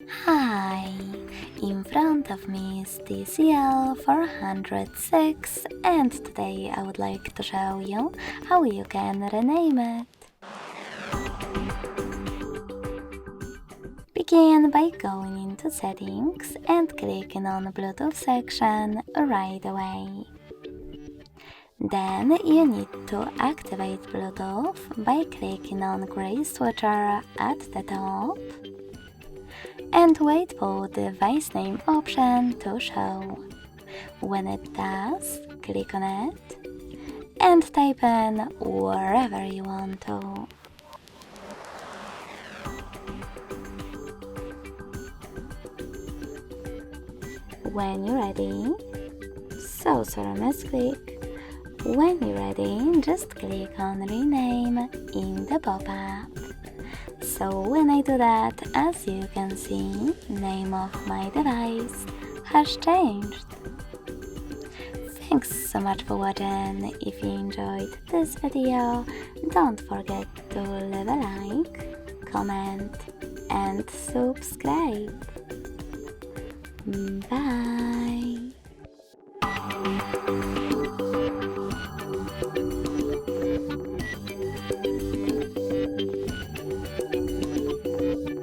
Hi! In front of me is TCL 406 and today I would like to show you how you can rename it. Begin by going into settings and clicking on Bluetooth section right away. Then you need to activate Bluetooth by clicking on gray switcher at the top and wait for the device name option to show. When it does, click on it and type in wherever you want to. When you're ready, misclick. When you're ready, just click on rename in the pop-up. So when I do that, as you can see, name of my device has changed. Thanks so much for watching. If you enjoyed this video, don't forget to leave a like, comment and subscribe. Bye!